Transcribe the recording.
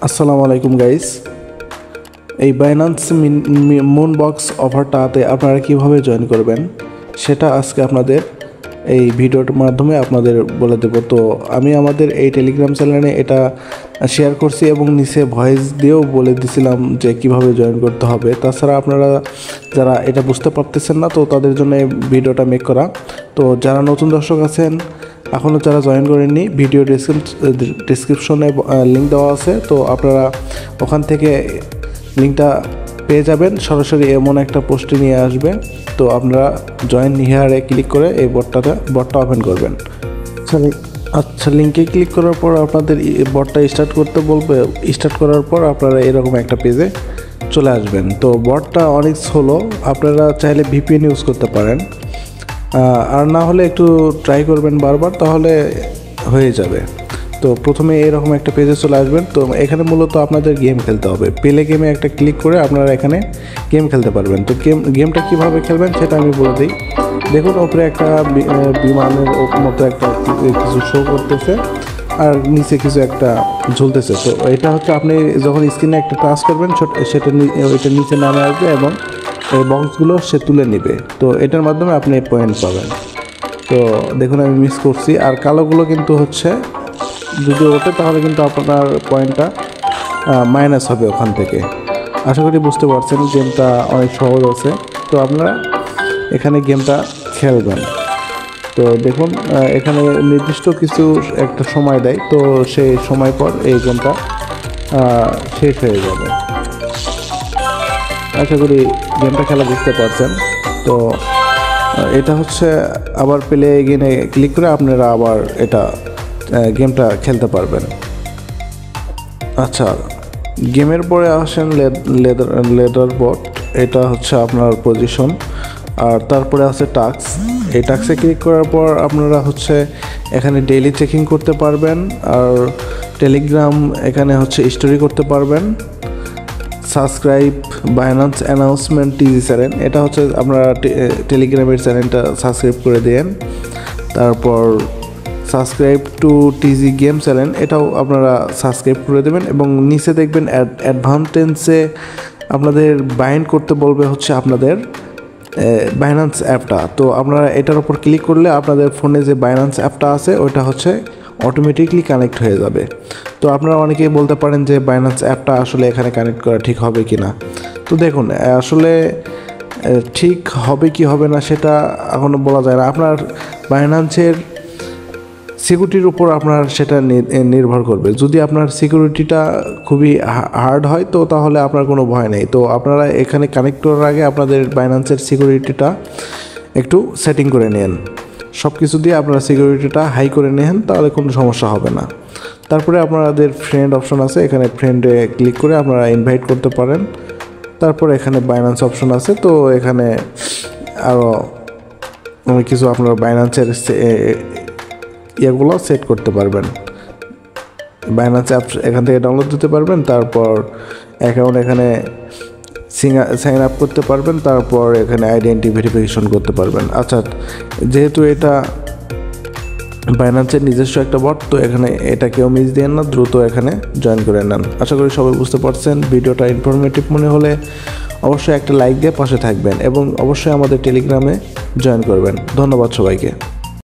আসসালামু আলাইকুম গাইস। এই বাইন্যান্স মুন বক্স অফারটাতে আপনারা কিভাবে জয়েন করবেন সেটা আজকে আপনাদের এই ভিডিওর মাধ্যমে আপনাদের বলে দেব। তো আমি আমাদের এই টেলিগ্রাম চ্যানেলে এটা শেয়ার করছি এবং নিচে ভয়েস দিয়েও বলে দিছিলাম যে কিভাবে জয়েন করতে হবে। তাছাড়া আপনারা যারা এটা বুঝতে পারতেছেন না তো তাদের জন্য এই ভিডিওটা মেক করা। তো যারা নতুন দর্শক আছেন এখনও যারা জয়েন করেননি, ভিডিও ডেসক্রিপশনে লিঙ্ক দেওয়া আছে, তো আপনারা ওখান থেকে লিঙ্কটা পেয়ে যাবেন। সরাসরি এমন একটা পোস্টে নিয়ে আসবে, তো আপনারা জয়েন হিয়ারে ক্লিক করে এই বটটা ওপেন করবেন। আচ্ছা, লিঙ্কে ক্লিক করার পর আপনাদের বটটা স্টার্ট করতে বলবে। স্টার্ট করার পর আপনারা এরকম একটা পেজে চলে আসবেন। তো বটটা অনেক স্লো, আপনারা চাইলে ভিপিএন ইউজ করতে পারেন, আর না হলে একটু ট্রাই করবেন বারবার, তাহলে হয়ে যাবে। তো প্রথমে এরকম একটা পেজে চলে আসবেন। তো এখানে মূলত আপনাদের গেম খেলতে হবে। প্লে গেমে একটা ক্লিক করে আপনারা এখানে গেম খেলতে পারবেন। তো গেমটা কীভাবে খেলবেন সেটা আমি বলে দিই। দেখুন, ওপরে একটা বিমানের মতো একটা কিছু শো করতেছে আর নিচে কিছু একটা ঝুলতেছে। তো এটা হচ্ছে আপনি যখন স্ক্রিনে একটা টাচ করবেন সেটা ওইটা নিচে নামে আসবে এবং এই বক্সগুলো সে তুলে নেবে। তো এটার মাধ্যমে আপনি পয়েন্ট পাবেন। তো দেখুন আমি মিস করছি, আর কালোগুলো কিন্তু হচ্ছে যদি ওঠে তাহলে কিন্তু আপনার পয়েন্টটা মাইনাস হবে ওখান থেকে। আশা করি বুঝতে পারছেন, গেমটা অনেক সহজ আছে। তো আপনারা এখানে গেমটা খেলবেন। তো দেখুন এখানে নির্দিষ্ট কিছু একটা সময় দেয়, তো সেই সময় পর এই গেমটা শেষ হয়ে যাবে। আশা করি গেমটা খেলা বুঝতে পারছেন। তো এটা হচ্ছে আবার প্লে গেমে ক্লিক করে আপনারা আবার এটা গেমটা খেলতে পারবেন। আচ্ছা, গেমের পরে আসেন লেদার বট। এটা হচ্ছে আপনার পজিশন, আর তারপরে আছে টাস্ক। এই টাস্কে ক্লিক করার পর আপনারা হচ্ছে এখানে ডেইলি চেকিং করতে পারবেন, আর টেলিগ্রাম এখানে হচ্ছে স্টোরি করতে পারবেন। সাবস্ক্রাইব বাইন্যান্স অ্যানাউন্সমেন্ট টিজি চ্যানেল, এটা হচ্ছে আপনারা টেলিগ্রামের চ্যানেলটা সাবস্ক্রাইব করে দেন। তারপর সাবস্ক্রাইব টু টিজি গেম চ্যানেল, এটাও আপনারা সাবস্ক্রাইব করে দেবেন। এবং নিচে দেখবেন অ্যাডভান্টেজে আপনাদের বাইন্ড করতে বলবে হচ্ছে আপনাদের বাইন্যান্স অ্যাপটা। তো আপনারা এটার উপর ক্লিক করলে আপনাদের ফোনে যে বাইন্যান্স অ্যাপটা আছে ওইটা হচ্ছে অটোমেটিকলি কানেক্ট হয়ে যাবে। তো আপনারা অনেকেই বলতে পারেন যে বাইন্যান্স অ্যাপটা আসলে এখানে কানেক্ট করা ঠিক হবে কি না। তো দেখুন আসলে ঠিক হবে কি হবে না সেটা এখনও বলা যায় না। আপনার বাইন্যান্সের সিকিউরিটির উপর আপনার সেটা নির্ভর করবে। যদি আপনার সিকিউরিটিটা খুবই হার্ড হয় তো তাহলে আপনার কোনো ভয় নেই। তো আপনারা এখানে কানেক্ট করার আগে আপনাদের বাইন্যান্সের সিকিউরিটিটা একটু সেটিং করে নেন। সব কিছু দিয়ে আপনারা সিকিউরিটিটা হাই করে নেন, তাহলে কোনো সমস্যা হবে না। তারপরে আপনাদের ফ্রেন্ড অপশন আছে, এখানে ফ্রেন্ডে ক্লিক করে আপনারা ইনভাইট করতে পারেন। তারপরে এখানে বাইন্যান্স অপশন আছে, তো এখানে আরও অনেক কিছু আপনারা বাইন্যান্সের ইয়েগুলো সেট করতে পারবেন। বাইন্যান্স অ্যাপ এখান থেকে ডাউনলোড দিতে পারবেন, তারপর অ্যাকাউন্ট এখানে সাইন আপ করতে পারবেন, তারপর এখানে আইডেন্টি ভেরিফিকেশন করতে পারবেন। আচ্ছা, যেহেতু এটা বাইন্যান্সের নিজস্ব একটা বট, তো এখানে এটা কেউ মিস দেন না, দ্রুত এখানে জয়েন করে নেন। আশা করি সবাই বুঝতে পারছেন। ভিডিওটা ইনফরমেটিভ মনে হলে অবশ্যই একটা লাইক দিয়ে পাশে থাকবেন এবং অবশ্যই আমাদের টেলিগ্রামে জয়েন করবেন। ধন্যবাদ সবাইকে।